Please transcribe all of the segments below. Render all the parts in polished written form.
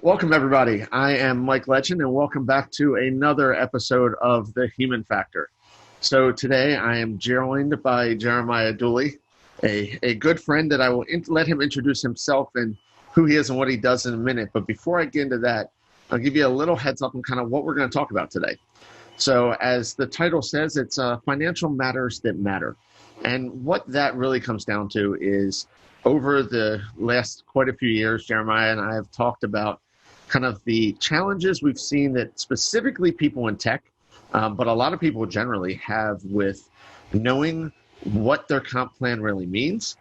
Welcome, everybody. I am Mike Letschin, and welcome back to another episode of The Human Factor. So today I am joined by Jeramiah Dooley, a good friend that I will let him introduce himself and who he is and what he does in a minute. But before I get into that, I'll give you a little heads up on kind of what we're going to talk about today. So as the title says, it's financial matters that matter. And what that really comes down to is over the last quite a few years, Jeremiah and I have talked about kind of the challenges we've seen that specifically people in tech, but a lot of people generally have with knowing what their comp plan really means,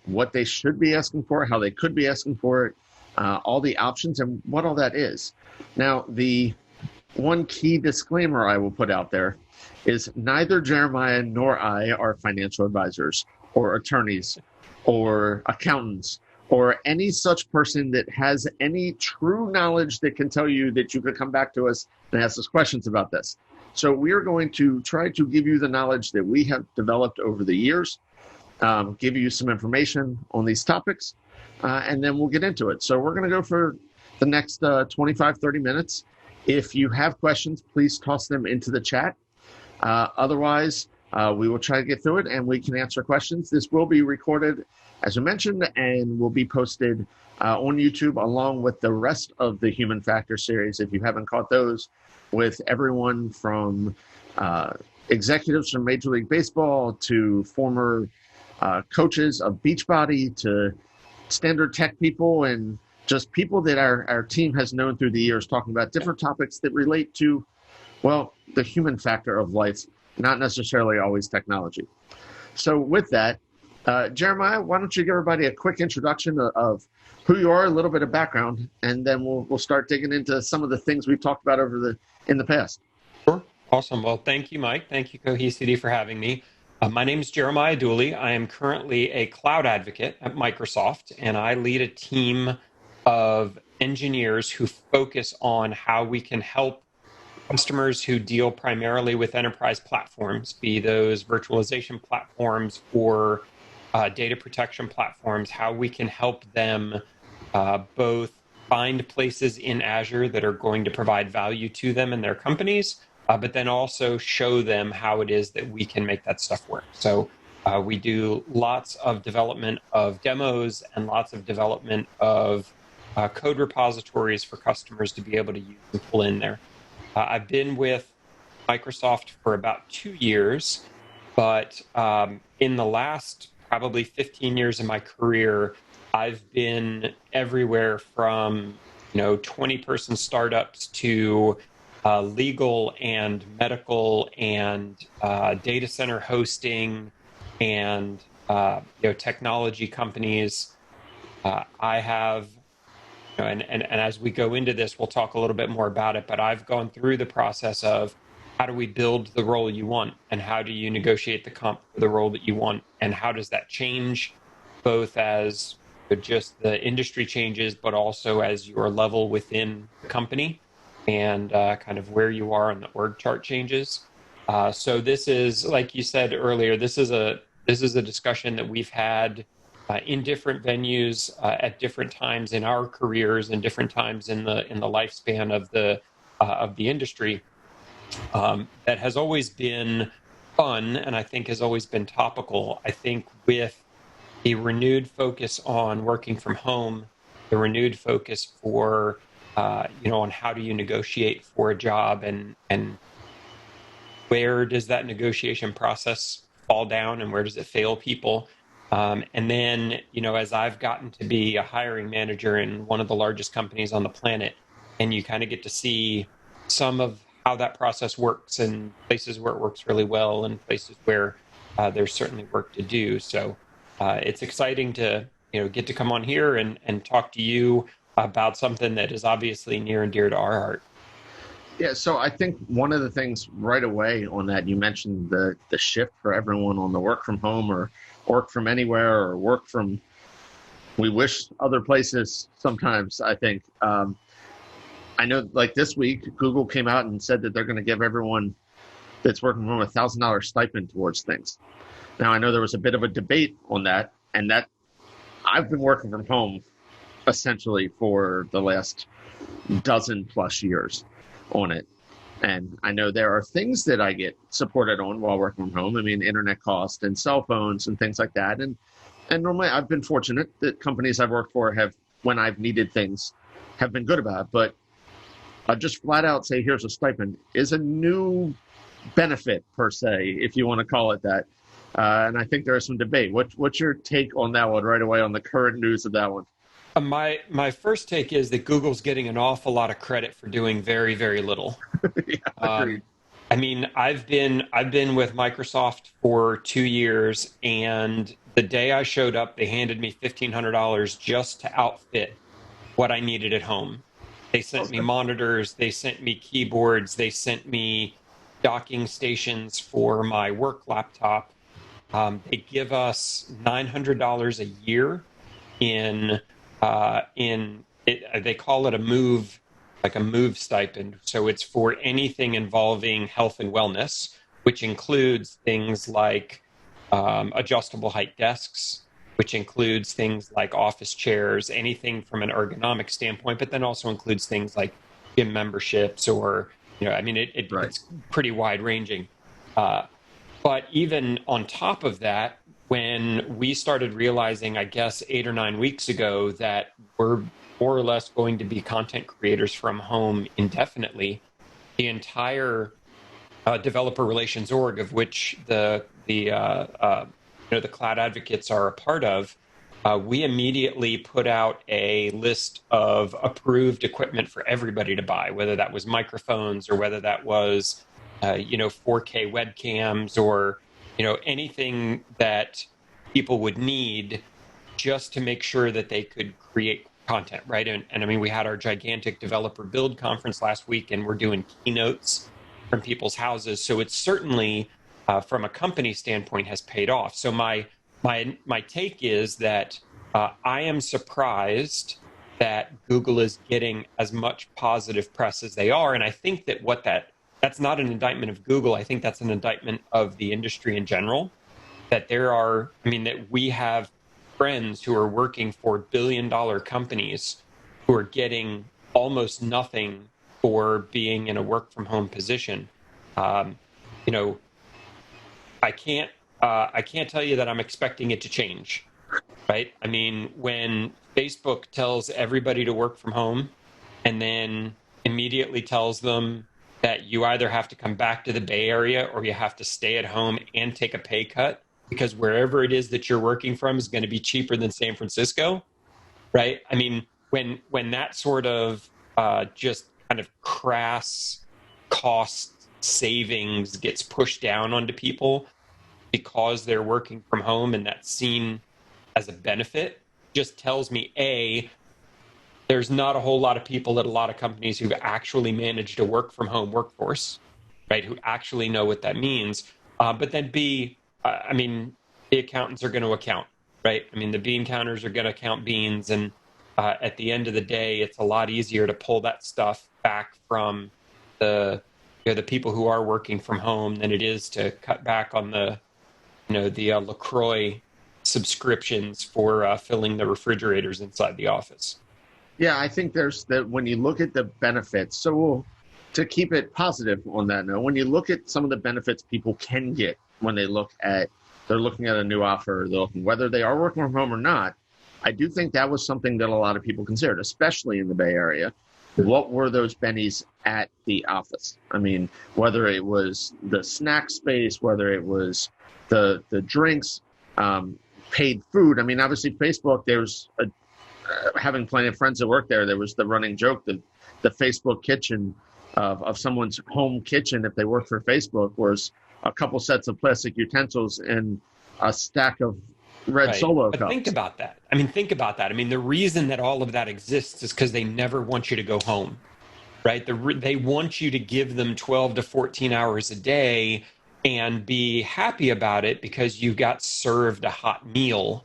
what they should be asking for, how they could be asking for it, all the options, and what all that is. Now, the one key disclaimer I will put out there is neither Jeremiah nor I are financial advisors or attorneys or accountants or any such person that has any true knowledge that can tell you that you could come back to us and ask us questions about this. So we are going to try to give you the knowledge that we have developed over the years, give you some information on these topics, and then we'll get into it. So we're going to go for the next 25, 30 minutes. If you have questions, please toss them into the chat. Otherwise, we will try to get through it and we can answer questions. This will be recorded, as I mentioned, and will be posted on YouTube along with the rest of the Human Factor series. If you haven't caught those, with everyone from executives from Major League Baseball to former coaches of Beachbody to standard tech people and just people that our team has known through the years, talking about different topics that relate to, well, the human factor of life, not necessarily always technology. So with that, Jeremiah, why don't you give everybody a quick introduction of who you are, a little bit of background, and then we'll start digging into some of the things we've talked about in the past. Sure. Awesome. Well, thank you, Mike. Thank you, Cohesity, for having me. My name is Jeramiah Dooley. I am currently a cloud advocate at Microsoft, and I lead a team of engineers who focus on how we can help customers who deal primarily with enterprise platforms, be those virtualization platforms or data protection platforms, how we can help them both find places in Azure that are going to provide value to them and their companies, but then also show them how it is that we can make that stuff work. So we do lots of development of demos and lots of development of code repositories for customers to be able to use and pull in there. I've been with Microsoft for about 2 years, but in the last probably 15 years of my career, I've been everywhere from 20-person startups to legal and medical and data center hosting and technology companies. I have and as we go into this, we'll talk a little bit more about it, but I've gone through the process of how do we build the role you want and how do you negotiate the comp for the role that you want and how does that change both as just the industry changes, but also as your level within the company and kind of where you are on the org chart changes. So this is, like you said earlier, this is a discussion that we've had in different venues at different times in our careers and different times in the lifespan of the industry. That has always been fun and I think has always been topical. I think with a renewed focus on working from home, the renewed focus for on how do you negotiate for a job and where does that negotiation process fall down and where does it fail people. And then, as I've gotten to be a hiring manager in one of the largest companies on the planet, and you kind of get to see some of how that process works and places where it works really well and places where there's certainly work to do. So it's exciting to, get to come on here and talk to you about something that is obviously near and dear to our heart. Yeah, so I think one of the things right away on that, you mentioned the shift for everyone on the work from home or work from anywhere or work from, we wish other places sometimes, I think. I know like this week, Google came out and said that they're going to give everyone that's working from home $1,000 stipend towards things. Now, I know there was a bit of a debate on that, and that I've been working from home essentially for the last dozen plus years on it. And I know there are things that I get supported on while working from home. I mean, internet cost and cell phones and things like that. And normally I've been fortunate that companies I've worked for have, when I've needed things, have been good about it. But just flat out say, here's a stipend is a new benefit per se, if you want to call it that. And I think there is some debate. What's your take on that one right away on the current news of that one? My first take is that Google's getting an awful lot of credit for doing very, very little. Yeah, agreed. I mean, I've been with Microsoft for 2 years, and the day I showed up, they handed me $1,500 just to outfit what I needed at home. They sent me monitors, they sent me keyboards, they sent me docking stations for my work laptop. They give us $900 a year in it. They call it a move, like a move stipend. So it's for anything involving health and wellness, which includes things like adjustable height desks, which includes things like office chairs, anything from an ergonomic standpoint, but then also includes things like gym memberships or, I mean, Right. it's pretty wide ranging. But even on top of that, when we started realizing, I guess, 8 or 9 weeks ago that we're more or less going to be content creators from home indefinitely, the entire developer relations org, of which the cloud advocates are a part of, we immediately put out a list of approved equipment for everybody to buy, whether that was microphones or whether that was 4K webcams or anything that people would need just to make sure that they could create content, right? And I mean, we had our gigantic developer build conference last week, and we're doing keynotes from people's houses. So it's certainly, from a company standpoint, has paid off. So my take is that I am surprised that Google is getting as much positive press as they are, and I think that that's not an indictment of Google. I think that's an indictment of the industry in general. That that we have friends who are working for billion-dollar companies who are getting almost nothing for being in a work-from-home position. I can't tell you that I'm expecting it to change, right? I mean, when Facebook tells everybody to work from home and then immediately tells them that you either have to come back to the Bay Area or you have to stay at home and take a pay cut because wherever it is that you're working from is going to be cheaper than San Francisco, right? I mean, when that sort of just kind of crass cost savings gets pushed down onto people because they're working from home and that's seen as a benefit, just tells me, there's not a whole lot of people at a lot of companies who've actually managed a work from home workforce, right? Who actually know what that means. But then B, the accountants are going to account, right? I mean, the bean counters are going to count beans. And at the end of the day, it's a lot easier to pull that stuff back from the people who are working from home than it is to cut back on the LaCroix subscriptions for filling the refrigerators inside the office. Yeah, I think there's that when you look at the benefits. So to keep it positive on that note, when you look at some of the benefits people can get when they're looking at a new offer, whether they are working from home or not, I do think that was something that a lot of people considered, especially in the Bay Area. What were those bennies at the office? I mean, whether it was the snack space, whether it was the drinks, paid food. I mean, obviously Facebook, having plenty of friends that work there was the running joke that the Facebook kitchen of someone's home kitchen, if they work for Facebook, was a couple sets of plastic utensils and a stack of red Solo cups. But think about that. I mean, the reason that all of that exists is because they never want you to go home, right? They want you to give them 12 to 14 hours a day and be happy about it because you got served a hot meal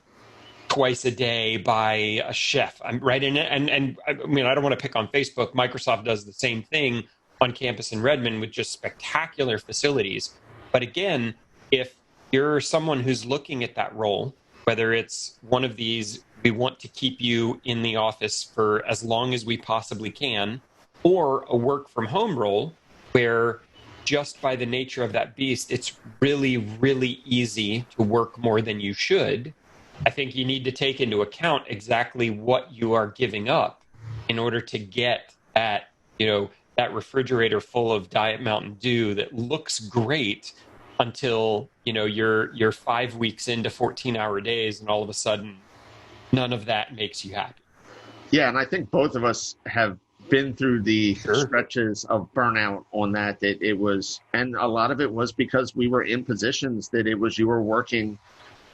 twice a day by a chef. I'm right in it. And I mean, I don't want to pick on Facebook. Microsoft does the same thing on campus in Redmond with just spectacular facilities. But again, if you're someone who's looking at that role, whether it's one of these, we want to keep you in the office for as long as we possibly can, or a work from home role where just by the nature of that beast, it's really, really easy to work more than you should. I think you need to take into account exactly what you are giving up in order to get that, that refrigerator full of Diet Mountain Dew that looks great until, you're 5 weeks into 14-hour days, and all of a sudden none of that makes you happy. Yeah, and I think both of us have been through the Sure. stretches of burnout on that it was, and a lot of it was because we were in positions that you were working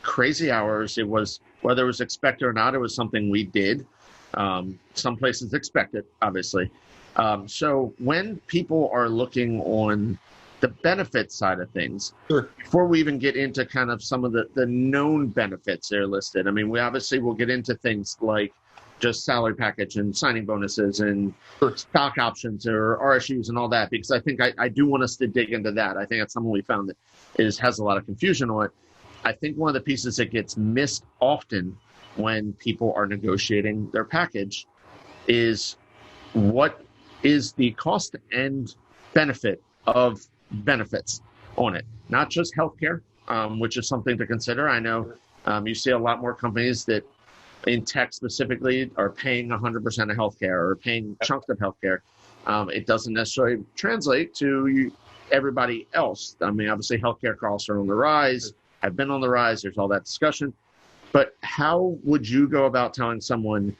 crazy hours. It was, whether it was expected or not, it was something we did. Some places expect it, obviously. So when people are looking on the benefit side of things, Sure. before we even get into kind of some of the known benefits that are listed, I mean, we obviously will get into things like just salary package and signing bonuses and stock options or RSUs and all that, because I think I do want us to dig into that. I think that's something we found that has a lot of confusion on it. I think one of the pieces that gets missed often when people are negotiating their package is what is the cost and benefit of benefits on it, not just healthcare, which is something to consider. I know you see a lot more companies that in tech specifically are paying 100% of healthcare or paying chunks of healthcare. It doesn't necessarily translate to everybody else. I mean, obviously healthcare costs are on the rise, have been on the rise. There's all that discussion. But how would you go about telling someone,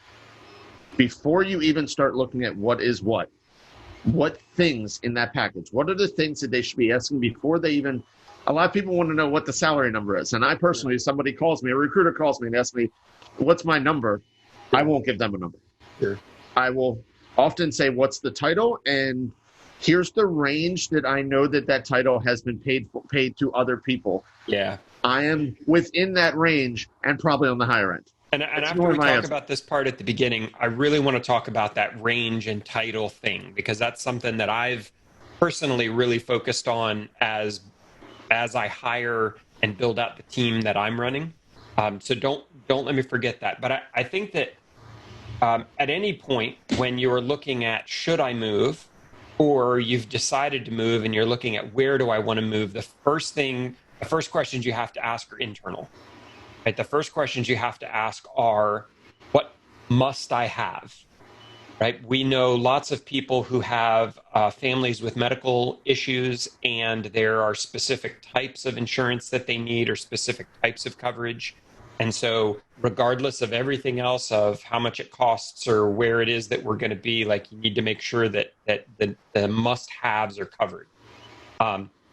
before you even start looking at what things in that package, what are the things that they should be asking before they even, a lot of people want to know what the salary number is. And I personally, if somebody calls me, a recruiter calls me and asks me, what's my number? I won't give them a number. Sure. I will often say, what's the title? And here's the range that I know that title has been paid to other people. Yeah. I am within that range and probably on the higher end. And after we talk about this part at the beginning, I really want to talk about that range and title thing, because that's something that I've personally really focused on as I hire and build out the team that I'm running. So don't let me forget that. But I think that at any point when you're looking at, should I move, or you've decided to move and you're looking at, where do I want to move, the first questions you have to ask are internal. Right? The first questions you have to ask are, what must I have? Right? We know lots of people who have families with medical issues, and there are specific types of insurance that they need or specific types of coverage. And so regardless of everything else, of how much it costs or where it is that we're going to be, like, you need to make sure that the must-haves are covered.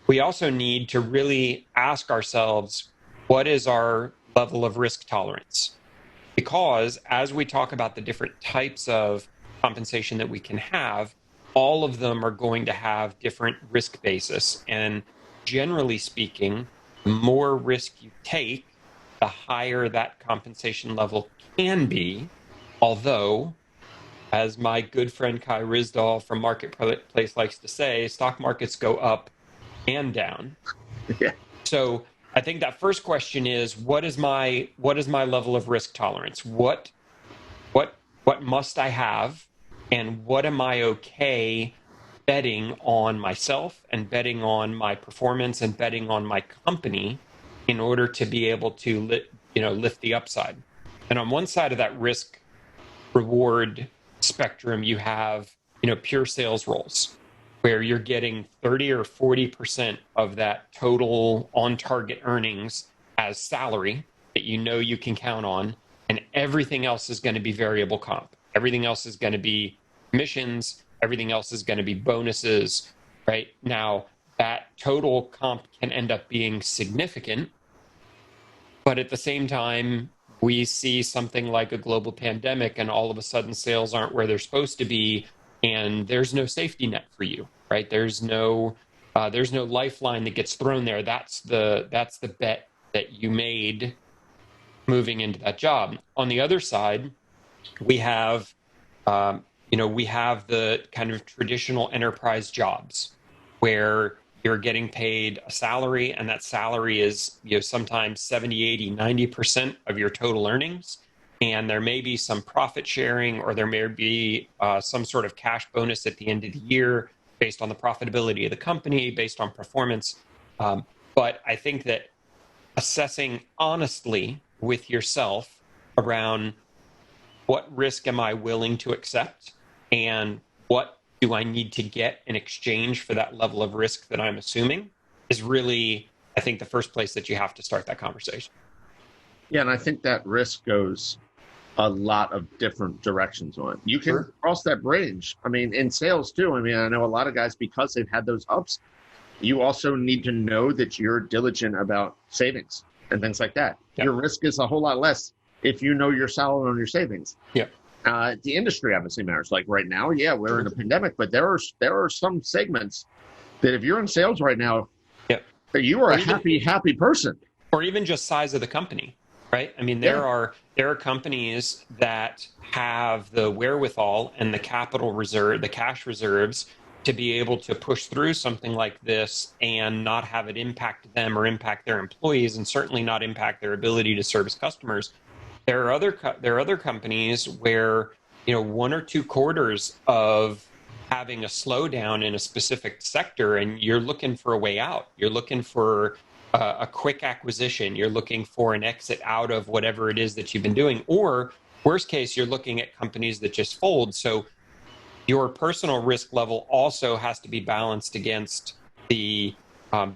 We also need to really ask ourselves, what is our level of risk tolerance? Because as we talk about the different types of compensation that we can have, all of them are going to have different risk basis. And generally speaking, the more risk you take, the higher that compensation level can be. Although, as my good friend Kai Rizdal from Marketplace likes to say, stock markets go up and down. Yeah. So I think that first question is, what is my level of risk tolerance? What must I have, and what am I okay betting on myself and betting on my performance and betting on my company in order to be able to lift the upside? And on one side of that risk reward spectrum, you have pure sales roles, where you're getting 30 or 40% of that total on target earnings as salary that you can count on, and everything else is going to be variable comp. Everything else is going to be commissions. Everything else is going to be bonuses. Right now, that total comp can end up being significant, but at the same time, we see something like a global pandemic, and all of a sudden sales aren't where they're supposed to be, and there's no safety net for you, right? There's no lifeline that gets thrown there. That's the bet that you made moving into that job. On the other side, we have the kind of traditional enterprise jobs where you're getting paid a salary, and that salary is sometimes 70, 80, 90% of your total earnings. and there may be some profit sharing, or there may be some sort of cash bonus at the end of the year based on the profitability of the company, based on performance. But I think that assessing honestly with yourself around what risk am I willing to accept, and what do I need to get in exchange for that level of risk that I'm assuming, is really, I think, the first place that you have to start that conversation. Yeah, and I think that risk goes a lot of different directions on it. You can cross that bridge. I mean, in sales too. I mean, I know a lot of guys, because they've had those ups, you also need to know that you're diligent about savings and things like that. Yep. Your risk is a whole lot less if you know you're solid on your savings. Yeah. The industry obviously matters. Like right now, yeah, we're in a pandemic, but there are some segments that if you're in sales right now, yep, you are a happy person. Or even just size of the company, right? I mean, there are companies that have the wherewithal and the capital reserve, the cash reserves, to be able to push through something like this and not have it impact them or impact their employees, and certainly not impact their ability to service customers. There are other companies where, 1 or 2 quarters of having a slowdown in a specific sector, and you're looking for a way out. You're looking for a quick acquisition. You're looking for an exit out of whatever it is that you've been doing. Or worst case, you're looking at companies that just fold. So your personal risk level also has to be balanced against the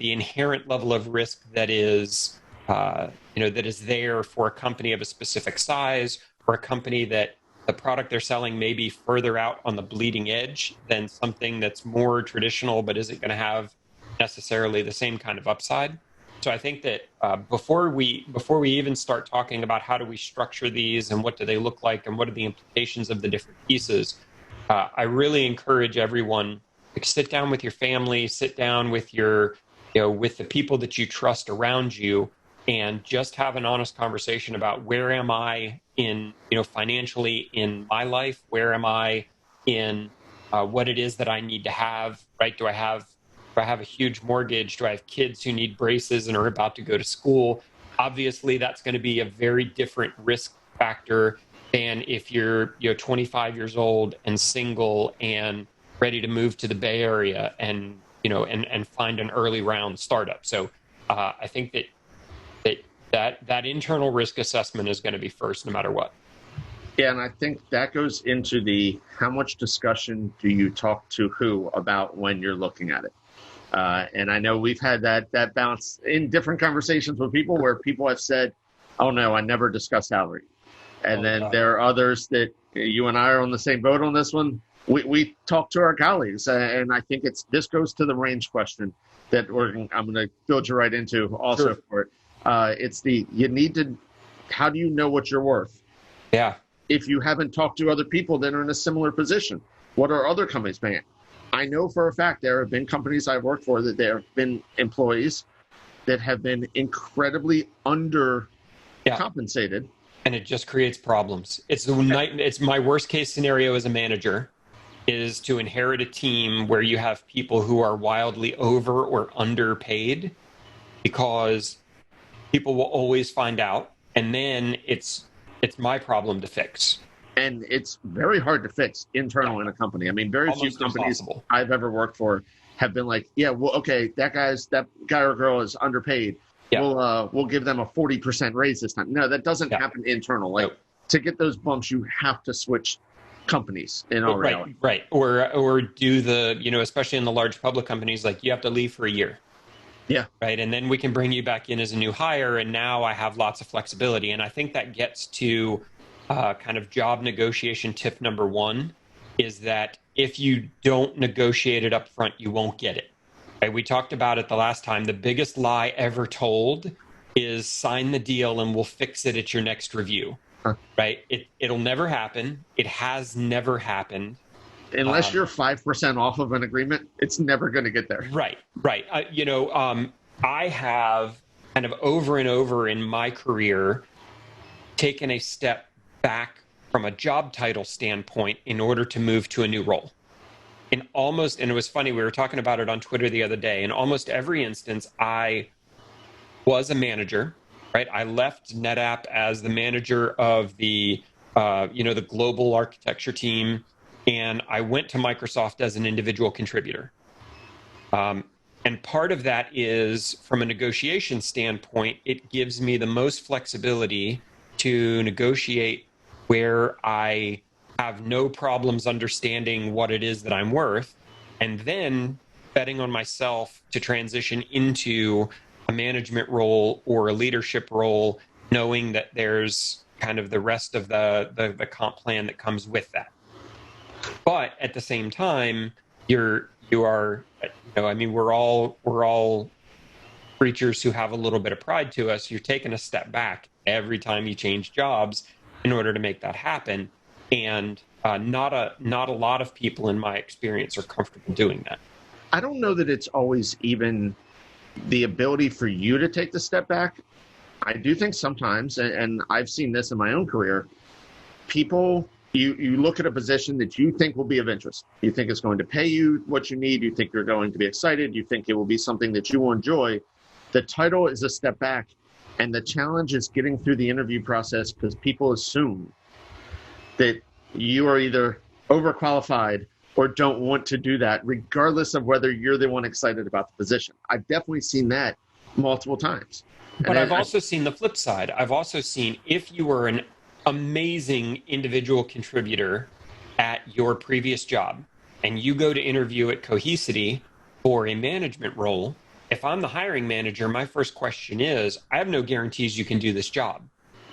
inherent level of risk that is that is there for a company of a specific size, or a company that the product they're selling may be further out on the bleeding edge than something that's more traditional but isn't going to have necessarily the same kind of upside. So I think that before we even start talking about how do we structure these and what do they look like and what are the implications of the different pieces, I really encourage everyone to sit down with your family, sit down with with the people that you trust around you, and just have an honest conversation about where am I in, financially in my life? Where am I in what it is that I need to have, right? Do I have a huge mortgage? Do I have kids who need braces and are about to go to school? Obviously, that's going to be a very different risk factor than if you're 25 years old and single and ready to move to the Bay Area and and find an early round startup. So I think that internal risk assessment is going to be first, no matter what. Yeah, and I think that goes into the how much discussion do you talk to who about when you're looking at it. And I know we've had that balance in different conversations with people where people have said, "Oh no, I never discuss salary." And then there are others that you and I are on the same boat on this one. We talk to our colleagues, and I think this goes to the range question that I'm going to build you right into also for it. It's you need to, how do you know what you're worth? Yeah. If you haven't talked to other people that are in a similar position, what are other companies paying? I know for a fact there have been companies I've worked for that there have been employees that have been incredibly under compensated. And it just creates problems. It's my worst case scenario as a manager is to inherit a team where you have people who are wildly over or underpaid, because people will always find out, and then it's my problem to fix. And it's very hard to fix internal in a company. I mean, very few companies I've ever worked for have been like, yeah, well, okay, that guy or girl is underpaid. Yeah. We'll give them a 40% raise this time. No, that doesn't happen internal. Like to get those bumps, you have to switch companies in all reality. Right. Or do especially in the large public companies, like you have to leave for a year. Yeah. Right. And then we can bring you back in as a new hire. And now I have lots of flexibility. And I think that gets to kind of job negotiation tip number 1 is that if you don't negotiate it up front, you won't get it. Right? We talked about it the last time. The biggest lie ever told is sign the deal and we'll fix it at your next review. Huh. Right? It'll never happen. It has never happened. Unless you're 5% off of an agreement, it's never going to get there. Right. I have kind of over and over in my career taken a step back from a job title standpoint in order to move to a new role. And it was funny, we were talking about it on Twitter the other day. In almost every instance, I was a manager right? I left NetApp as the manager of the global architecture team, and I went to Microsoft as an individual contributor. And part of that is, from a negotiation standpoint, it gives me the most flexibility to negotiate where I have no problems understanding what it is that I'm worth, and then betting on myself to transition into a management role or a leadership role, knowing that there's kind of the rest of the comp plan that comes with that. But at the same time, you are, I mean, we're all creatures who have a little bit of pride to us. You're taking a step back every time you change jobs in order to make that happen. And not a lot of people, in my experience, are comfortable doing that. I don't know that it's always even the ability for you to take the step back. I do think sometimes, and I've seen this in my own career, people, you look at a position that you think will be of interest. You think it's going to pay you what you need. You think you're going to be excited. You think it will be something that you will enjoy. The title is a step back, and the challenge is getting through the interview process, because people assume that you are either overqualified or don't want to do that, regardless of whether you're the one excited about the position. I've definitely seen that multiple times. But I've also seen the flip side. I've also seen, if you were an amazing individual contributor at your previous job and you go to interview at Cohesity for a management role, if I'm the hiring manager, my first question is, I have no guarantees you can do this job.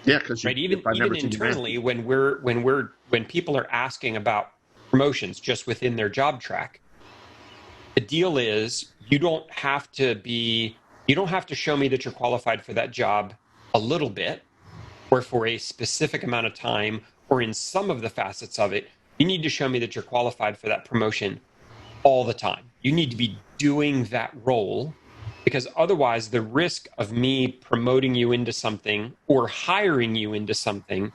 Yeah, because right? Even internally, when people are asking about promotions just within their job track, the deal is you don't have to show me that you're qualified for that job a little bit or for a specific amount of time or in some of the facets of it. You need to show me that you're qualified for that promotion all the time. You need to be doing that role, because otherwise the risk of me promoting you into something or hiring you into something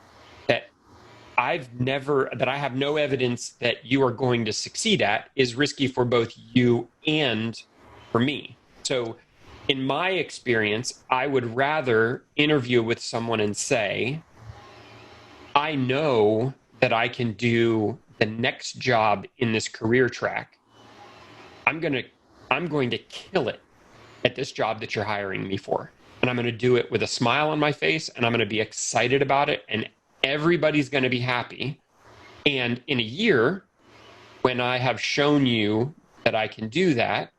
that I have no evidence that you are going to succeed at is risky for both you and for me. So in my experience, I would rather interview with someone and say, I know that I can do the next job in this career track. I'm going to kill it at this job that you're hiring me for. And I'm going to do it with a smile on my face, and I'm going to be excited about it, and everybody's going to be happy. And in a year, when I have shown you that I can do that,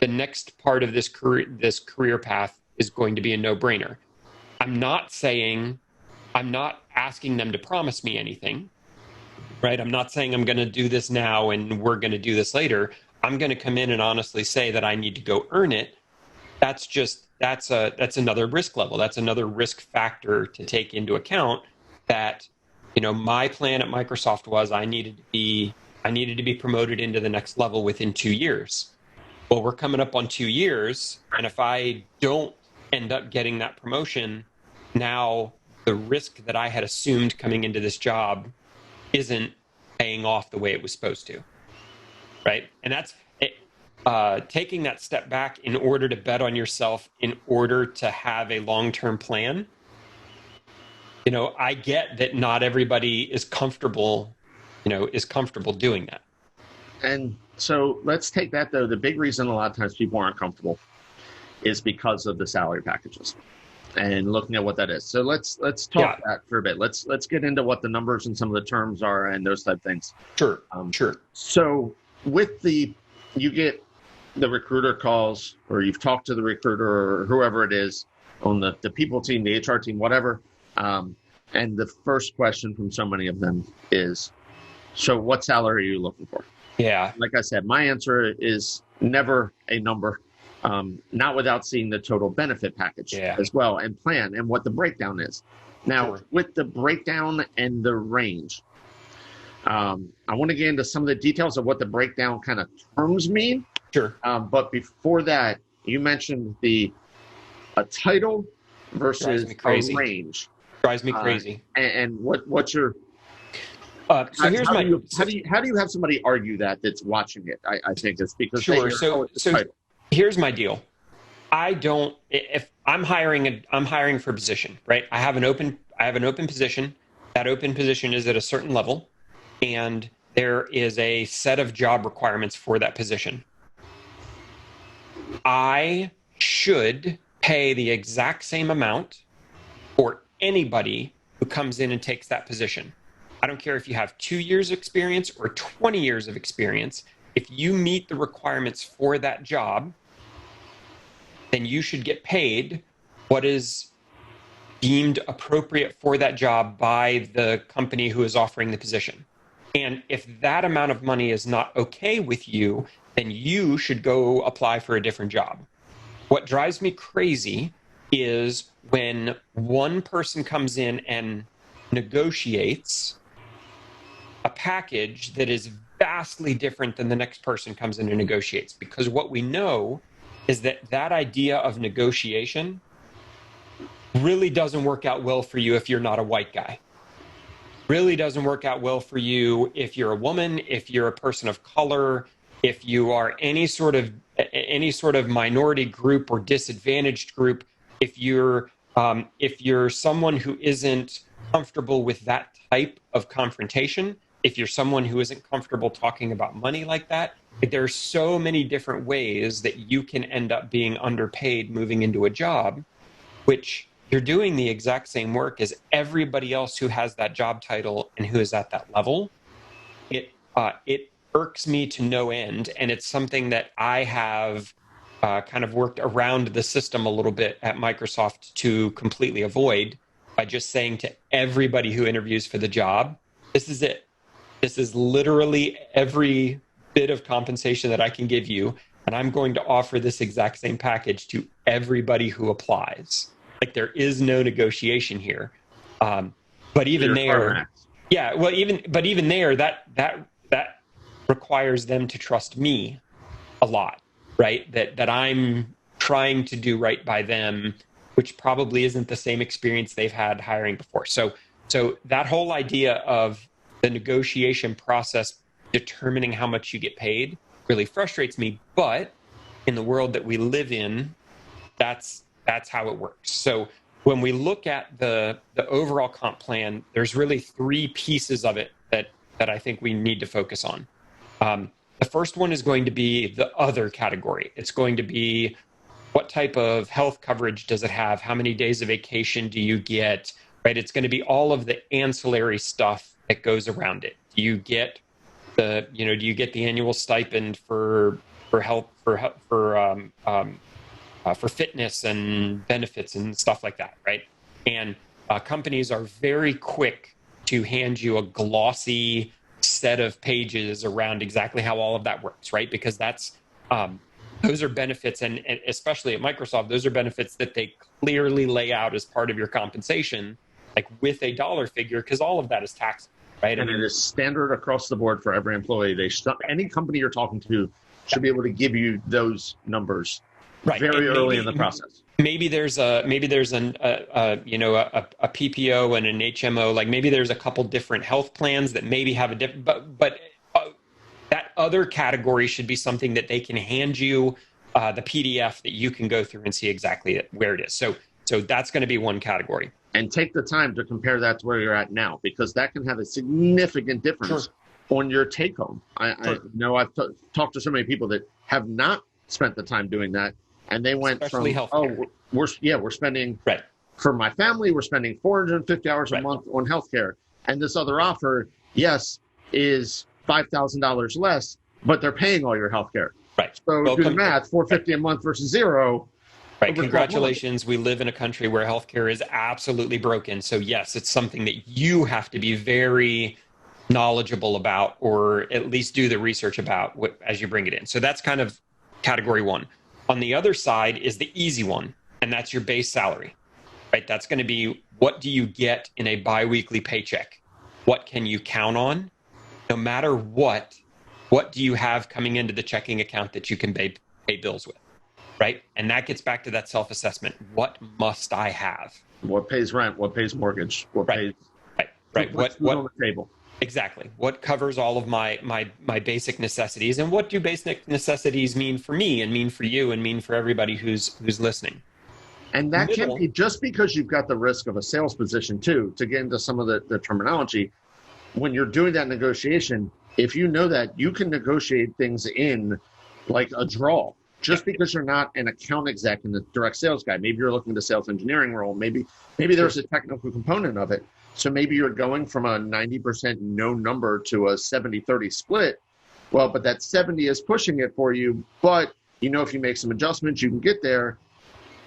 the next part of this career path is going to be a no-brainer. I'm not asking them to promise me anything, right? I'm not saying I'm going to do this now and we're going to do this later. I'm going to come in and honestly say that I need to go earn it. That's another risk level. That's another risk factor to take into account. That, my plan at Microsoft was I needed to be promoted into the next level within 2 years. Well, we're coming up on 2 years, and if I don't end up getting that promotion, now the risk that I had assumed coming into this job isn't paying off the way it was supposed to, right? And that's taking that step back in order to bet on yourself, in order to have a long-term plan. I get that not everybody is comfortable doing that. And so let's take that, though. The big reason a lot of times people aren't comfortable is because of the salary packages and looking at what that is. So let's talk that for a bit. Let's get into what the numbers and some of the terms are and those type of things. Sure. So with you get the recruiter calls, or you've talked to the recruiter or whoever it is on the people team, the HR team, whatever. And the first question from so many of them is, so what salary are you looking for? Yeah. Like I said, my answer is never a number, not without seeing the total benefit package as well, and plan and what the breakdown is. Now, with the breakdown and the range, I want to get into some of the details of what the breakdown kind of terms mean. Sure. But before that, you mentioned a title versus a range. Drives me crazy. And what's your... So here's how do you have somebody argue that's watching it? I think it's because sure. So here's my deal. I don't, if I'm hiring, I'm hiring for a position, right? I have an open position. That open position is at a certain level, and there is a set of job requirements for that position. I should pay the exact same amount for anybody who comes in and takes that position. I don't care if you have 2 years of experience or 20 years of experience. If you meet the requirements for that job, then you should get paid what is deemed appropriate for that job by the company who is offering the position. And if that amount of money is not okay with you, then you should go apply for a different job. What drives me crazy is when one person comes in and negotiates a package that is vastly different than the next person comes in and negotiates. Because what we know is that that idea of negotiation really doesn't work out well for you if you're not a white guy. Really doesn't work out well for you if you're a woman, if you're a person of color, if you are any sort of minority group or disadvantaged group, if you're someone who isn't comfortable with that type of confrontation, if you're someone who isn't comfortable talking about money like that, there are so many different ways that you can end up being underpaid moving into a job, which you're doing the exact same work as everybody else who has that job title and who is at that level. It irks me to no end, and it's something that I have kind of worked around the system a little bit at Microsoft to completely avoid by just saying to everybody who interviews for the job, this is it. This is literally every bit of compensation that I can give you, and I'm going to offer this exact same package to everybody who applies. Like, there is no negotiation here. But even there, yeah, well, even there, that requires them to trust me a lot, right? That I'm trying to do right by them, which probably isn't the same experience they've had hiring before. So that whole idea of the negotiation process determining how much you get paid really frustrates me. But in the world that we live in, that's how it works. So when we look at the overall comp plan, there's really 3 pieces of it that I think we need to focus on. The first one is going to be the other category. It's going to be, what type of health coverage does it have? How many days of vacation do you get? Right? It's going to be all of the ancillary stuff that goes around it. Do you get the annual stipend for health, for fitness and benefits and stuff like that, right? And companies are very quick to hand you a glossy set of pages around exactly how all of that works, right? Because those are benefits, and especially at Microsoft, those are benefits that they clearly lay out as part of your compensation, like with a dollar figure, because all of that is taxed, right? And it is standard across the board for every employee. Any company you're talking to should be able to give you those numbers. Right. Very early in the process. Maybe there's a PPO and an HMO. Like, maybe there's a couple different health plans that maybe have a different, but that other category should be something that they can hand you the PDF that you can go through and see exactly where it is. So that's going to be one category. And take the time to compare that to where you're at now, because that can have a significant difference on your take home. I know I've talked to so many people that have not spent the time doing that. And they went especially from, healthcare. We're spending, for my family, we're spending 450 hours a month on healthcare. And this other offer, yes, is $5,000 less, but they're paying all your healthcare. Right. So do the math, 450 a month versus zero. Right. Congratulations. We live in a country where healthcare is absolutely broken. So yes, it's something that you have to be very knowledgeable about, or at least do the research about as you bring it in. So that's kind of category 1. On the other side is the easy one, and that's your base salary, right? That's going to be, what do you get in a biweekly paycheck? What can you count on? No matter what do you have coming into the checking account that you can pay bills with, right? And that gets back to that self-assessment. What must I have? What pays rent? What pays mortgage? What pays? Right. What's on the table? Exactly. What covers all of my basic necessities, and what do basic necessities mean for me and mean for you and mean for everybody who's listening? And that can be Middle, just because you've got the risk of a sales position too, to get into some of the terminology. When you're doing that negotiation, if you know that, you can negotiate things in like a draw. Just because you're not an account exec and the direct sales guy, maybe you're looking at a sales engineering role, maybe there's a technical component of it. So maybe you're going from a 90% no number to a 70-30 split. Well, but that 70 is pushing it for you, but you know if you make some adjustments, you can get there.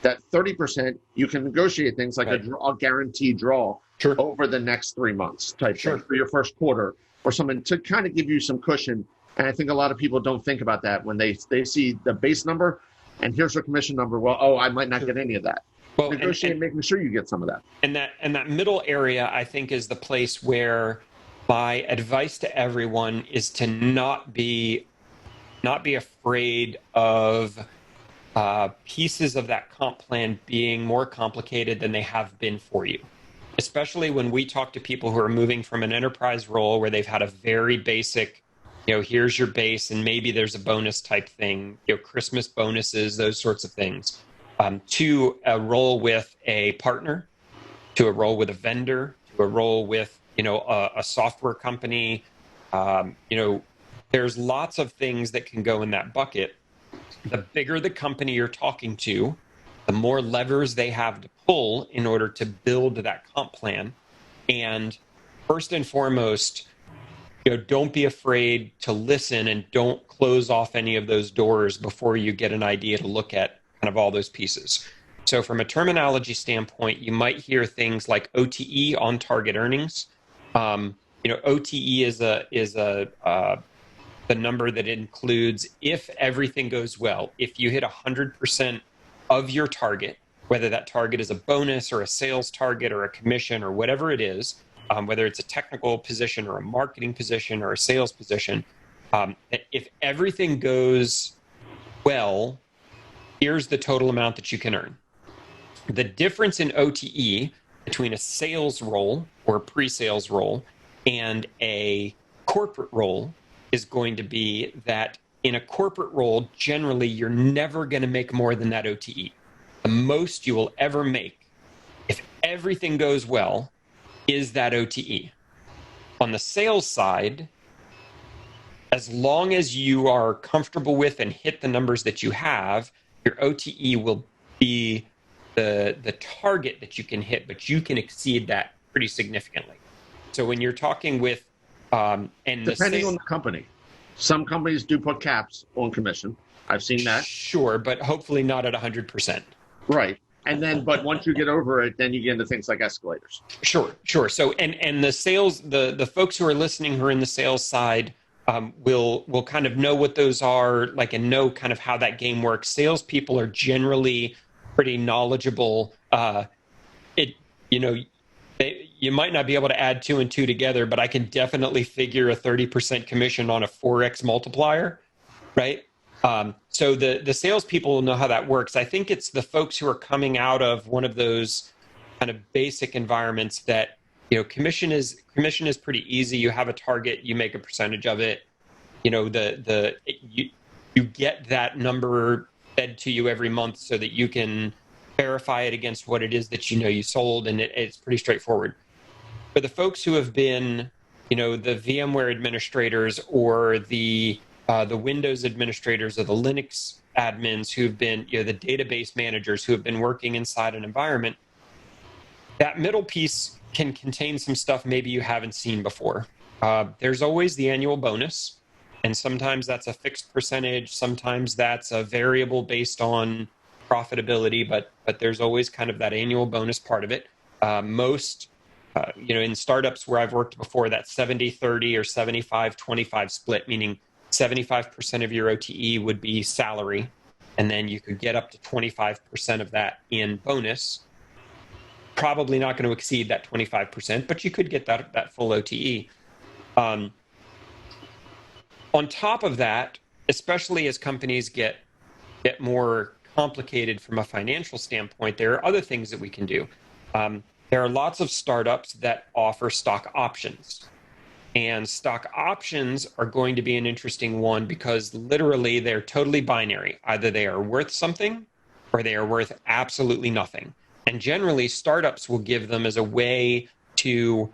That 30%, you can negotiate things like right. a guaranteed draw Sure. over the next 3 months type Sure. thing for your first quarter or something to kind of give you some cushion. And I think a lot of people don't think about that when they see the base number and here's your commission number. Well, oh, I might not get any of that. Well, Negotiate, making sure you get some of that. And that middle area, I think, is the place where my advice to everyone is to not be afraid of pieces of that comp plan being more complicated than they have been for you. Especially when we talk to people who are moving from an enterprise role where they've had a very basic, here's your base and maybe there's a bonus type thing, Christmas bonuses, those sorts of things, to a role with a partner, to a role with a vendor, to a role with, a software company. There's lots of things that can go in that bucket. The bigger the company you're talking to, the more levers they have to pull in order to build that comp plan. And first and foremost, don't be afraid to listen and don't close off any of those doors before you get an idea to look at kind of all those pieces. So from a terminology standpoint, you might hear things like OTE, on target earnings. OTE is the number that includes if everything goes well, if you hit 100% of your target, whether that target is a bonus or a sales target or a commission or whatever it is, whether it's a technical position or a marketing position or a sales position, if everything goes well, here's the total amount that you can earn. The difference in OTE between a sales role or a pre-sales role and a corporate role is going to be that in a corporate role, generally, you're never going to make more than that OTE. The most you will ever make, if everything goes well, is that OTE. On the sales side, as long as you are comfortable with and hit the numbers that you have, your OTE will be the target that you can hit, but you can exceed that pretty significantly. So when you're talking with depending on the company, some companies do put caps on commission. I've seen that. Sure, but hopefully not at 100%. Right. And then, but once you get over it, then you get into things like escalators. Sure. So, and the sales, the folks who are listening who are in the sales side will kind of know what those are, like, and know kind of how that game works. Salespeople are generally pretty knowledgeable. You might not be able to add 2 and 2 together, but I can definitely figure a 30% commission on a 4x multiplier, right? So the salespeople will know how that works. I think it's the folks who are coming out of one of those kind of basic environments that, commission is pretty easy. You have a target, you make a percentage of it. You get that number fed to you every month so that you can verify it against what it is that you sold, and it's pretty straightforward. For the folks who have been, the VMware administrators or the Windows administrators or the Linux admins who've been, the database managers who have been working inside an environment, that middle piece can contain some stuff maybe you haven't seen before. There's always the annual bonus, and sometimes that's a fixed percentage, sometimes that's a variable based on profitability, but there's always kind of that annual bonus part of it. Most, in startups where I've worked before, that 70-30 or 75-25 split, meaning 75% of your OTE would be salary, and then you could get up to 25% of that in bonus. Probably not going to exceed that 25%, but you could get that full OTE. On top of that, especially as companies get more complicated from a financial standpoint, there are other things that we can do. There are lots of startups that offer stock options. And stock options are going to be an interesting one because literally they're totally binary. Either they are worth something or they are worth absolutely nothing. And generally, startups will give them as a way to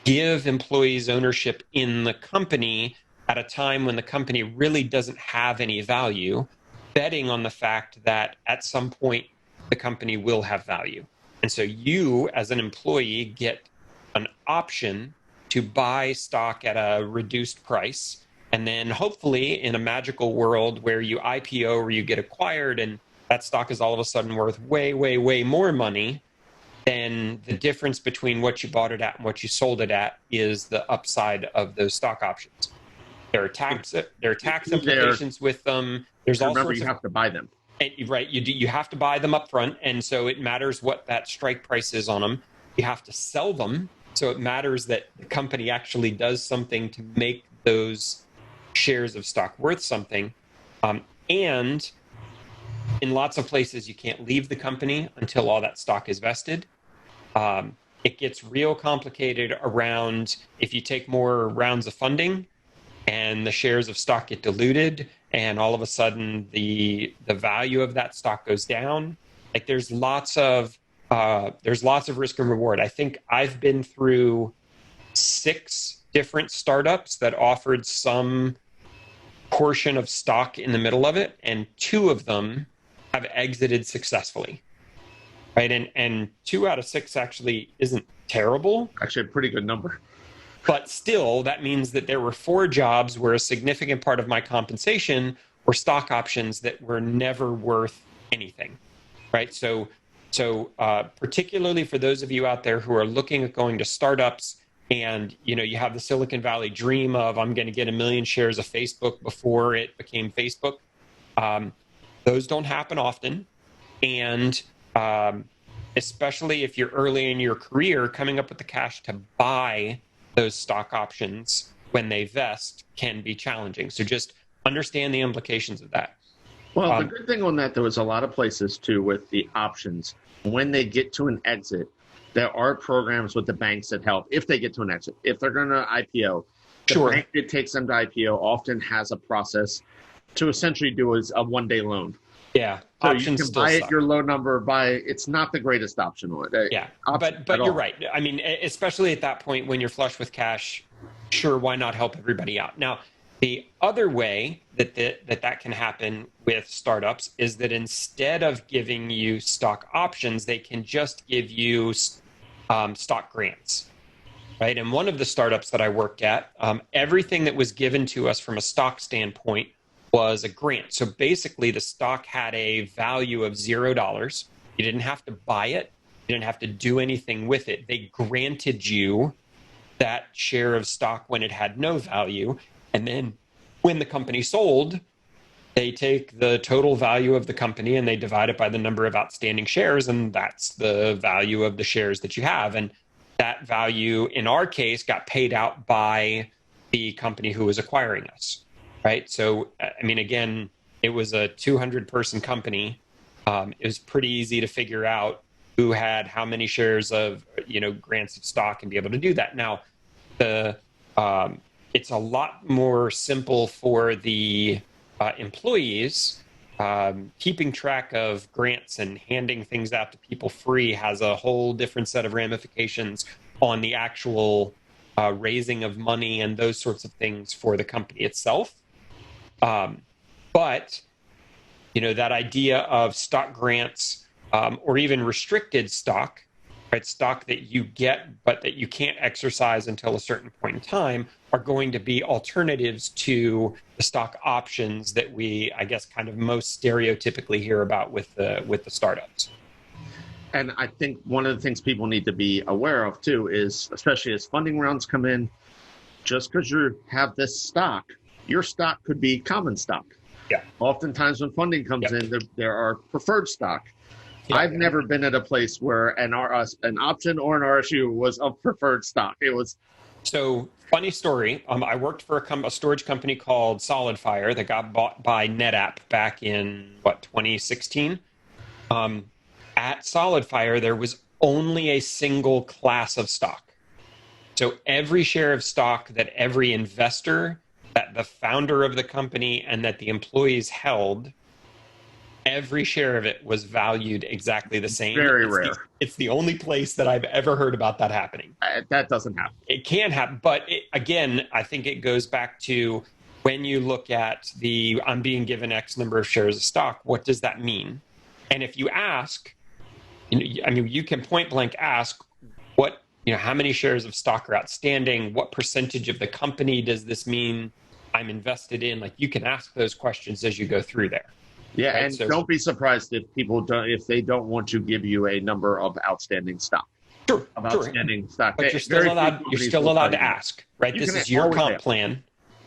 give employees ownership in the company at a time when the company really doesn't have any value, betting on the fact that at some point the company will have value. And so you, as an employee, get an option to buy stock at a reduced price. And then hopefully in a magical world where you IPO or you get acquired and that stock is all of a sudden worth way, way, way more money, then the difference between what you bought it at and what you sold it at is the upside of those stock options. There are tax implications with them. There's all Remember, sorts you of, have to buy them. right? You have to buy them up front, and so it matters what that strike price is on them. You have to sell them, so it matters that the company actually does something to make those shares of stock worth something. And in lots of places, you can't leave the company until all that stock is vested. It gets real complicated around if you take more rounds of funding and the shares of stock get diluted and all of a sudden the value of that stock goes down. Like there's lots of risk and reward. I think I've been through 6 different startups that offered some portion of stock in the middle of it, and 2 of them have exited successfully. Right. And 2 out of 6 actually isn't terrible. Actually, a pretty good number. But still, that means that there were 4 jobs where a significant part of my compensation were stock options that were never worth anything. Right. So particularly for those of you out there who are looking at going to startups and, you have the Silicon Valley dream of I'm going to get 1 million shares of Facebook before it became Facebook. Those don't happen often. And especially if you're early in your career, coming up with the cash to buy those stock options when they vest can be challenging. So just understand the implications of that. Well, the good thing on that, there was a lot of places too with the options. When they get to an exit, there are programs with the banks that help if they get to an exit. If they're going to IPO, the bank that takes them to IPO often has a process to essentially do as a one-day loan. Yeah, so options you can buy at your low number. It's not the greatest option on it. Yeah, but you're right. I mean, especially at that point when you're flush with cash, sure, why not help everybody out? Now, the other way that can happen with startups is that instead of giving you stock options, they can just give you stock grants, right? And one of the startups that I worked at, everything that was given to us from a stock standpoint was a grant. So basically, the stock had a value of $0. You didn't have to buy it. You didn't have to do anything with it. They granted you that share of stock when it had no value. And then when the company sold, they take the total value of the company and they divide it by the number of outstanding shares. And that's the value of the shares that you have. And that value, in our case, got paid out by the company who was acquiring us. Right. So, I mean, again, it was a 200-person company. It was pretty easy to figure out who had how many shares of, grants of stock and be able to do that. Now, it's a lot more simple for the employees. Keeping track of grants and handing things out to people free has a whole different set of ramifications on the actual raising of money and those sorts of things for the company itself. But, that idea of stock grants or even restricted stock, right, stock that you get but that you can't exercise until a certain point in time, are going to be alternatives to the stock options that we, I guess, kind of most stereotypically hear about with the startups. And I think one of the things people need to be aware of too is, especially as funding rounds come in, just because you have this stock, your stock could be common stock. Yeah. Oftentimes when funding comes in, there are preferred stock. Yeah. I've never been at a place where an option or an RSU was a preferred stock. It was. So funny story. I worked for a storage company called SolidFire that got bought by NetApp back in 2016. At SolidFire, there was only a single class of stock. So every share of stock that every investor, that the founder of the company, and that the employees held, every share of it was valued exactly the same. Very rare. It's the only place that I've ever heard about that happening. That doesn't happen. It can happen, but again, I think it goes back to when you look at I'm being given X number of shares of stock, what does that mean? And if you ask, you can point blank ask how many shares of stock are outstanding? What percentage of the company does this mean I'm invested in? Like, you can ask those questions as you go through there. Yeah, right? And don't be surprised if they don't want to give you a number of outstanding stock. Sure, outstanding stock. But you're still allowed to ask, right? This is your comp plan.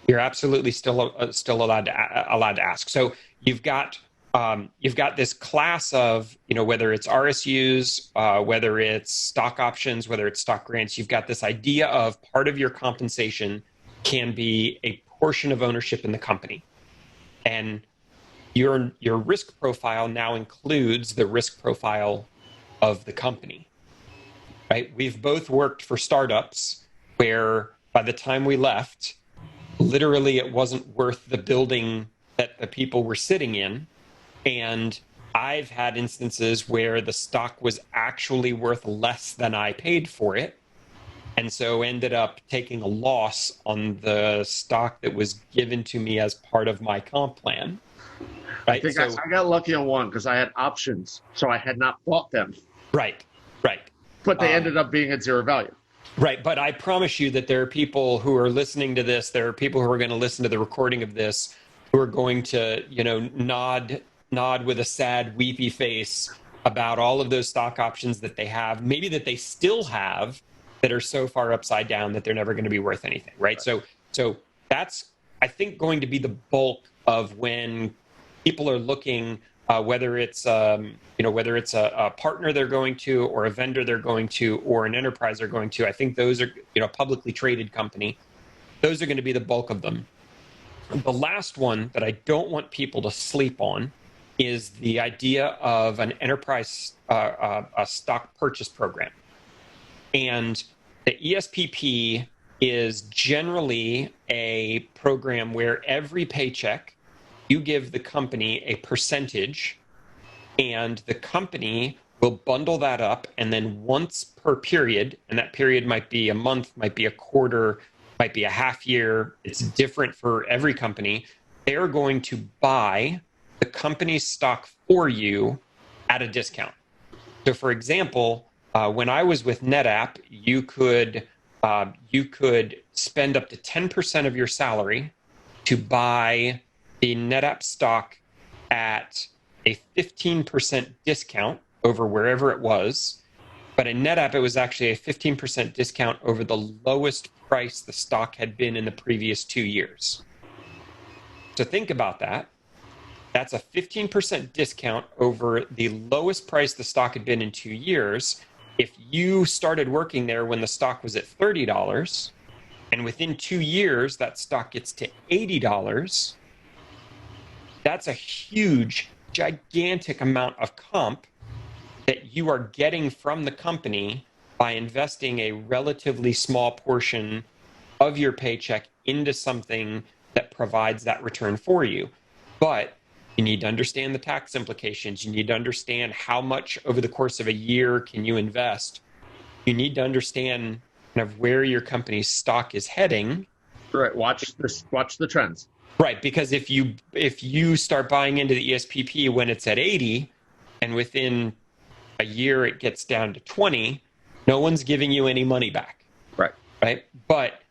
You're absolutely still allowed to ask. So you've got this class of, whether it's RSUs, whether it's stock options, whether it's stock grants, you've got this idea of part of your compensation can be a portion of ownership in the company. And your risk profile now includes the risk profile of the company, right? We've both worked for startups where by the time we left, literally it wasn't worth the building that the people were sitting in. And I've had instances where the stock was actually worth less than I paid for it. And so ended up taking a loss on the stock that was given to me as part of my comp plan. Right? I got lucky on one because I had options. So I had not bought them. Right. But they ended up being at zero value. Right. But I promise you that there are people who are listening to this. There are people who are going to listen to the recording of this who are going to, nod with a sad, weepy face about all of those stock options that they have, maybe that they still have, that are so far upside down that they're never going to be worth anything, right? So that's, I think, going to be the bulk of when people are looking, whether it's a partner they're going to, or a vendor they're going to, or an enterprise they're going to. I think those are, publicly traded company. Those are going to be the bulk of them. The last one that I don't want people to sleep on is the idea of an enterprise a stock purchase program. And the ESPP is generally a program where every paycheck you give the company a percentage, and the company will bundle that up, and then once per period, and that period might be a month, might be a quarter, might be a half year, it's different for every company, they're going to buy the company's stock for you at a discount. So for example, when I was with NetApp, you could spend up to 10% of your salary to buy the NetApp stock at a 15% discount over wherever it was. But in NetApp, it was actually a 15% discount over the lowest price the stock had been in the previous 2 years. So think about that. That's a 15% discount over the lowest price the stock had been in 2 years. If you started working there when the stock was at $30, and within 2 years that stock gets to $80, that's a huge, gigantic amount of comp that you are getting from the company by investing a relatively small portion of your paycheck into something that provides that return for you. But you need to understand the tax implications. You need to understand how much over the course of a year can you invest. You need to understand kind of where your company's stock is heading. Right. Watch the trends. Right. Because if you start buying into the ESPP when it's at 80, and within a year it gets down to 20, no one's giving you any money back. Right. But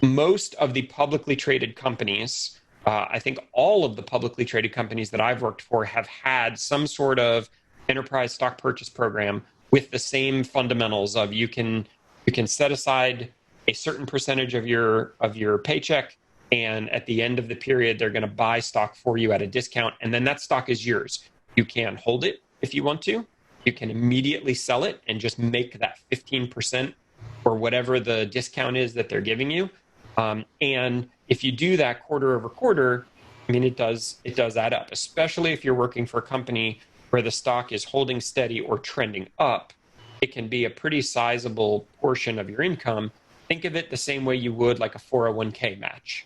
most of the publicly traded companies, I think all of the publicly traded companies that I've worked for have had some sort of enterprise stock purchase program with the same fundamentals of you can set aside a certain percentage of your paycheck, and at the end of the period, they're going to buy stock for you at a discount, and then that stock is yours. You can hold it if you want to. You can immediately sell it and just make that 15% or whatever the discount is that they're giving you. And if you do that quarter over quarter, I mean, it does add up, especially if you're working for a company where the stock is holding steady or trending up. it can be a pretty sizable portion of your income. Think of it the same way you would like a 401k match.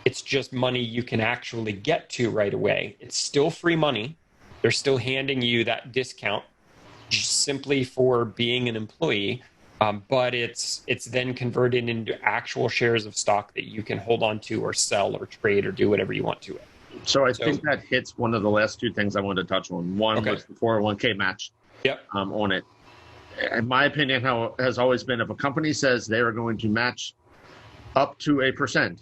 It's just money you can actually get to right away. It's still free money. They're still handing you that discount simply for being an employee, but it's then converted into actual shares of stock that you can hold on to or sell or trade or do whatever you want to it. So I think that hits one of the last two things I wanted to touch on. One was the 401k match. Yep. On it. In my opinion, how it has always been, if a company says they are going to match up to a percent,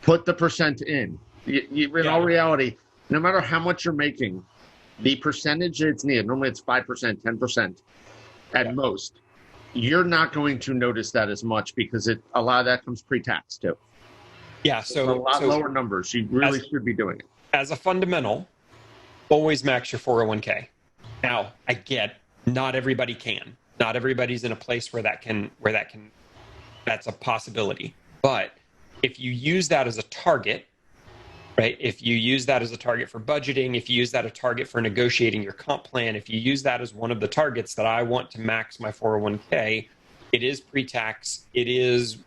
put the percent in. In all reality, no matter how much you're making, the percentage it's needed, normally it's 5%, 10% at most, you're not going to notice that as much because a lot of that comes pre-tax too. Yeah, so a lot lower numbers. You really should be doing it. As a fundamental, always max your 401k. Now, I get not everybody can. Not everybody's in a place where that's a possibility. But if you use that as a target, right? If you use that as a target for budgeting, if you use that as a target for negotiating your comp plan, if you use that as one of the targets that I want to max my 401k, it is pre-tax. It is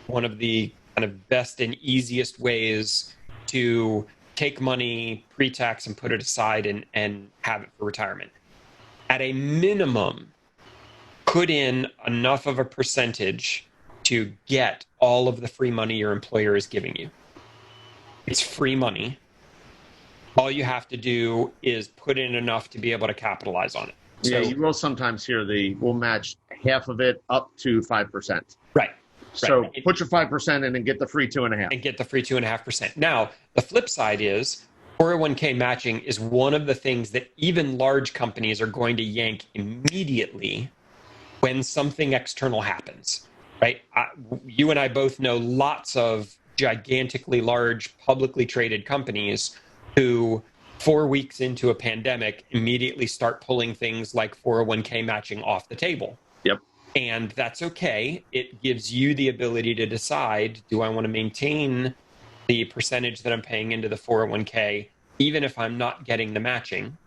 one of the kind of best and easiest ways to take money pre-tax and put it aside and have it for retirement. At a minimum, put in enough of a percentage to get all of the free money your employer is giving you. It's free money. All you have to do is put in enough to be able to capitalize on it. Yeah, you will sometimes hear we'll match half of it up to 5%. Right. So put your 5% in and get the free 2.5%. And get the free 2.5%. Now, the flip side is 401k matching is one of the things that even large companies are going to yank immediately when something external happens, right? You and I both know lots of gigantically large publicly traded companies who 4 weeks into a pandemic immediately start pulling things like 401k matching off the table. Yep. And that's okay. It gives you the ability to decide, do I want to maintain the percentage that I'm paying into the 401k, even if I'm not getting the matching,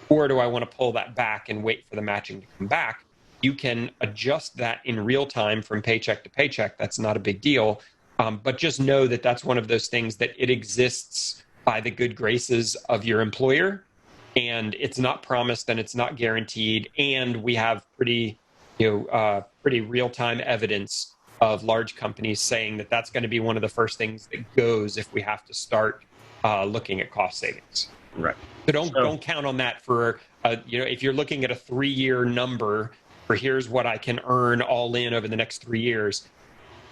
or do I want to pull that back and wait for the matching to come back? You can adjust that in real time from paycheck to paycheck. That's not a big deal. But just know that that's one of those things that it exists by the good graces of your employer, and it's not promised and it's not guaranteed. And we have pretty real-time evidence of large companies saying that that's going to be one of the first things that goes if we have to start looking at cost savings. Right. So don't count on that for if you're looking at a 3-year number for here's what I can earn all in over the next 3 years.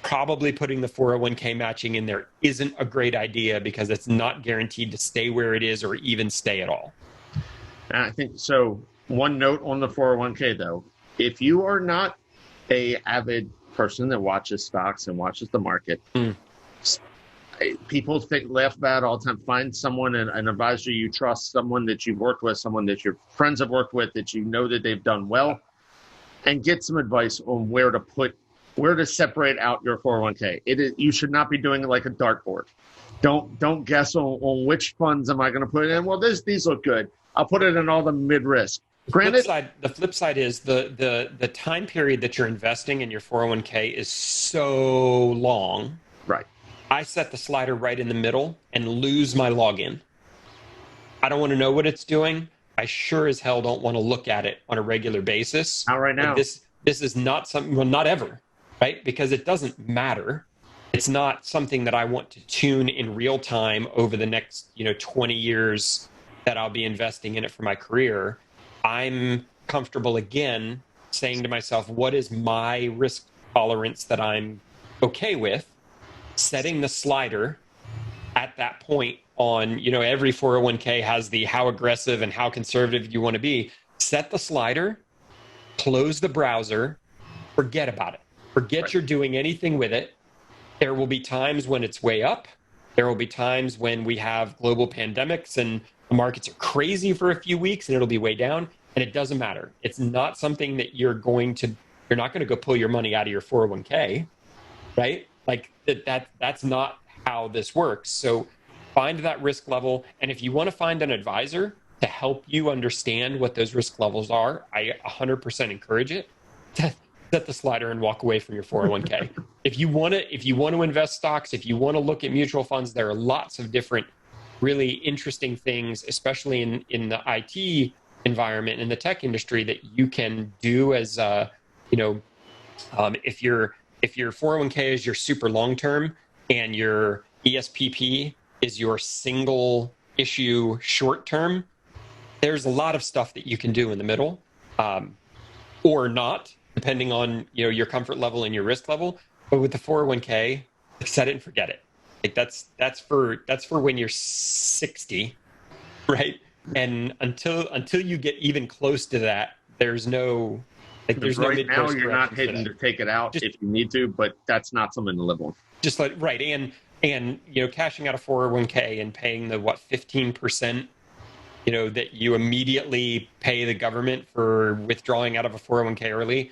Probably putting the 401k matching in there isn't a great idea because it's not guaranteed to stay where it is or even stay at all. I think so. One note on the 401k though, if you are not a avid person that watches stocks and watches the market, people laugh about it all the time. Find someone, an advisor you trust, someone that you've worked with, someone that your friends have worked with, that you know that they've done well, and get some advice on where to separate out your 401k. You should not be doing it like a dartboard. Don't guess on which funds am I going to put in. Well, these look good. I'll put it in all the mid-risk. Granted, the flip side is the time period that you're investing in your 401k is so long. Right. I set the slider right in the middle and lose my login. I don't want to know what it's doing. I sure as hell don't want to look at it on a regular basis. Not right now. This is not something, well, not ever, right? Because it doesn't matter. It's not something that I want to tune in real time over the next 20 years that I'll be investing in it for my career. I'm comfortable again saying to myself, what is my risk tolerance that I'm okay with? Setting the slider at that point on, every 401k has the how aggressive and how conservative you want to be. Set the slider, close the browser, forget about it. Forget you're doing anything with it. There will be times when it's way up. There will be times when we have global pandemics and the markets are crazy for a few weeks and it'll be way down, and it doesn't matter. It's not something that you're not going to go pull your money out of your 401k, right? Like that's not how this works. So find that risk level. And if you want to find an advisor, to help you understand what those risk levels are, I 100% encourage it. Set the slider and walk away from your 401k. If you want to invest stocks, if you want to look at mutual funds, there are lots of different really interesting things, especially in the IT environment, in the tech industry, that you can do as if your 401k is your super long term and your ESPP is your single issue short term, there's a lot of stuff that you can do in the middle, or not, depending on your comfort level and your risk level. But with the 401k, set it and forget it. Like that's for when you're 60, right? And until you get even close to that, there's no right now you're not hidden to take it out if you need to, but that's not something to live on. Just like right, and cashing out a 401k and paying the 15%, that you immediately pay the government for withdrawing out of a 401k early.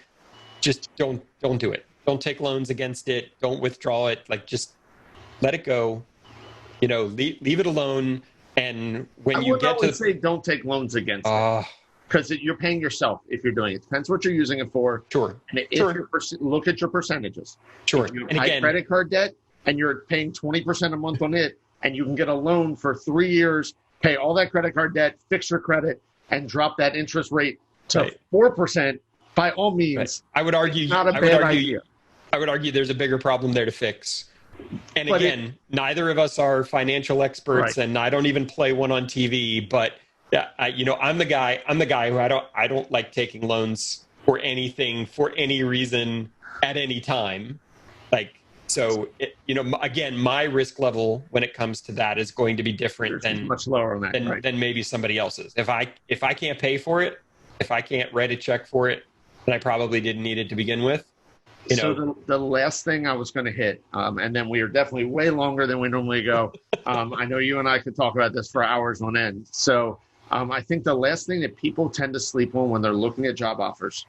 Just don't do it. Don't take loans against it. Don't withdraw it. Like, just let it go. Leave it alone. And when you get to say don't take loans against it, because you're paying yourself if you're doing it. Depends what you're using it for. Sure. And if look at your percentages. Sure. If you have high credit card debt and you're paying 20% a month on it, and you can get a loan for 3 years, pay all that credit card debt, fix your credit, and drop that interest rate to 4%. By all means, I would argue it's not a bad idea. I would argue there's a bigger problem there to fix. And again, neither of us are financial experts, and I don't even play one on TV. But I'm the guy who I don't like taking loans for anything, for any reason, at any time. Again, my risk level when it comes to that is going to be different than much lower on that, than maybe somebody else's. If I can't pay for it, if I can't write a check for it, then I probably didn't need it to begin with. So the last thing I was going to hit, and then we are definitely way longer than we normally go. I know you and I could talk about this for hours on end. So I think the last thing that people tend to sleep on when they're looking at job offers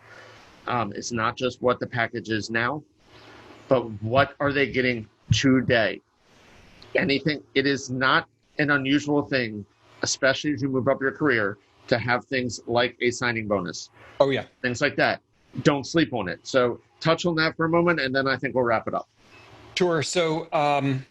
is not just what the package is now, but what are they getting today? Anything. It is not an unusual thing, especially as you move up your career, to have things like a signing bonus. Oh, yeah. Things like that. Don't sleep on it. So touch on that for a moment, and then I think we'll wrap it up. Sure. So, and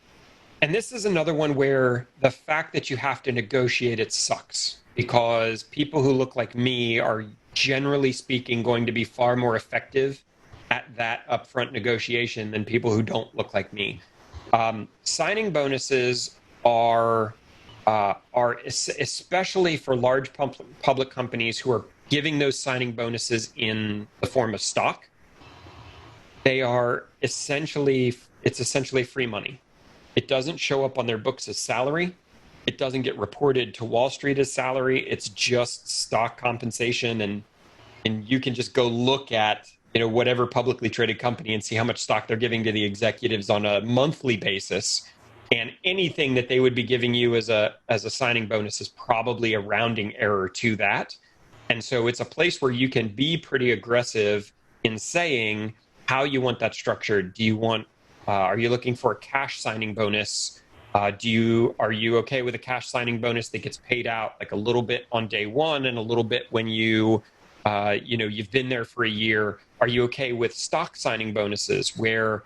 this is another one where the fact that you have to negotiate it sucks, because people who look like me are, generally speaking, going to be far more effective at that upfront negotiation than people who don't look like me. Signing bonuses are especially for large public companies who are giving those signing bonuses in the form of stock. They are essentially free money. It doesn't show up on their books as salary. It doesn't get reported to Wall Street as salary. It's just stock compensation, and you can just go look at whatever publicly traded company and see how much stock they're giving to the executives on a monthly basis. And anything that they would be giving you as a signing bonus is probably a rounding error to that. And so it's a place where you can be pretty aggressive in saying how you want that structured. Do you want, are you looking for a cash signing bonus? Are you okay with a cash signing bonus that gets paid out like a little bit on day one and a little bit when you've been there for a year? Are you okay with stock signing bonuses where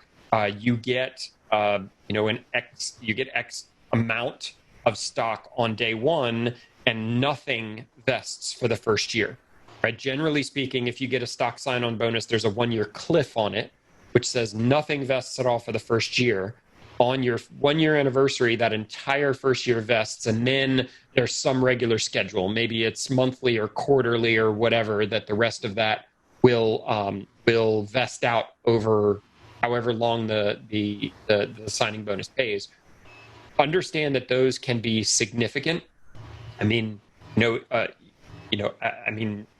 you get X amount of stock on day one and nothing vests for the first year, right? Generally speaking, if you get a stock sign-on bonus, there's a 1-year cliff on it, which says nothing vests at all for the first year. On your 1-year anniversary, that entire first year vests, and then there's some regular schedule. Maybe it's monthly or quarterly or whatever, that the rest of that will vest out over however long the signing bonus pays. Understand that those can be significant. I mean,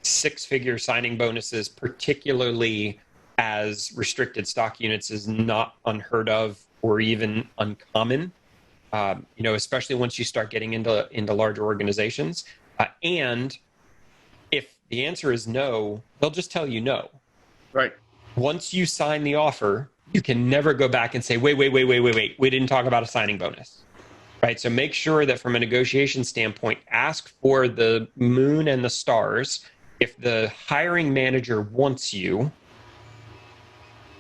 six-figure signing bonuses, particularly as restricted stock units, is not unheard of or even uncommon. Especially once you start getting into larger organizations. And if the answer is no, they'll just tell you no. Right. Once you sign the offer, you can never go back and say, wait, we didn't talk about a signing bonus. right? So make sure that from a negotiation standpoint, ask for the moon and the stars. If the hiring manager wants you,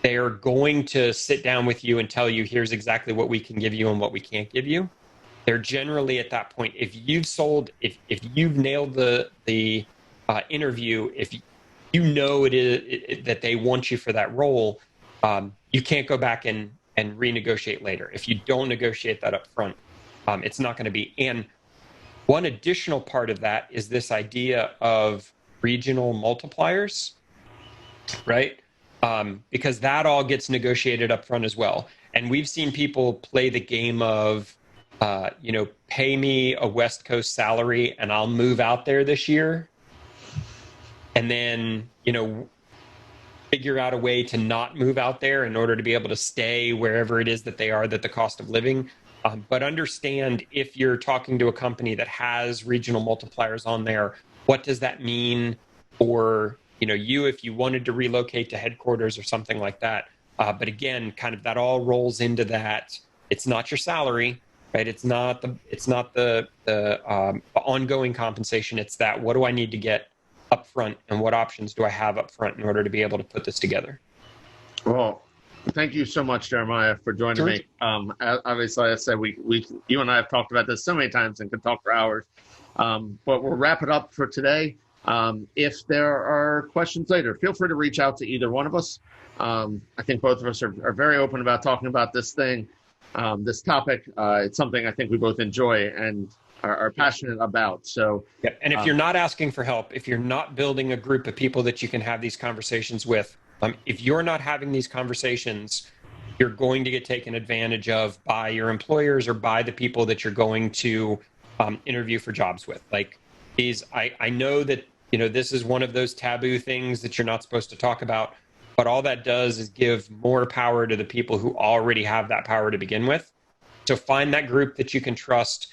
they're going to sit down with you and tell you, here's exactly what we can give you and what we can't give you. They're generally at that point, if you've nailed the interview, if you know that they want you for that role, you can't go back and renegotiate later. If you don't negotiate that up front, it's not going to be. And one additional part of that is this idea of regional multipliers, right? Because that all gets negotiated up front as well. And we've seen people play the game of, pay me a West Coast salary and I'll move out there this year. And then, figure out a way to not move out there in order to be able to stay wherever it is that they are, that the cost of living. But understand, if you're talking to a company that has regional multipliers on there, what does that mean for, if you wanted to relocate to headquarters or something like that. But again, kind of that all rolls into that. It's not your salary, right? It's not the ongoing compensation. It's that, what do I need to get up front and what options do I have up front in order to be able to put this together? Well, thank you so much, Jeremiah, for joining me. Obviously, like I said, you and I have talked about this so many times and could talk for hours. But we'll wrap it up for today. If there are questions later, feel free to reach out to either one of us. I think both of us are very open about talking about this thing, this topic. It's something I think we both enjoy and are passionate about. So, yeah. And if you're not asking for help, if you're not building a group of people that you can have these conversations with, if you're not having these conversations, you're going to get taken advantage of by your employers or by the people that you're going to interview for jobs with. I know that, this is one of those taboo things that you're not supposed to talk about, but all that does is give more power to the people who already have that power to begin with. So find that group that you can trust.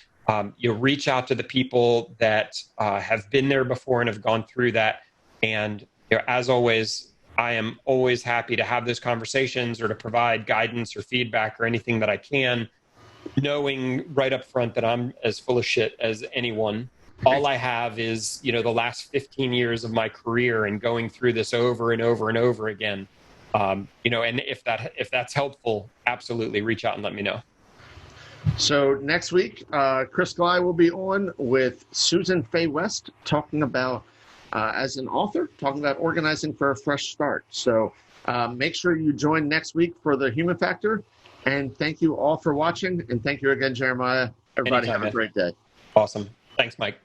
You'll reach out to the people that have been there before and have gone through that. And as always, I am always happy to have those conversations or to provide guidance or feedback or anything that I can, knowing right up front that I'm as full of shit as anyone. All I have is, the last 15 years of my career and going through this over and over and over again. And if that's helpful, absolutely reach out and let me know. So next week, Chris Glye will be on with Susan Faye West talking about, as an author, talking about organizing for a fresh start. So make sure you join next week for the Human Factor. And thank you all for watching. And thank you again, Jeremiah. Everybody have a great day. Awesome. Thanks, Mike.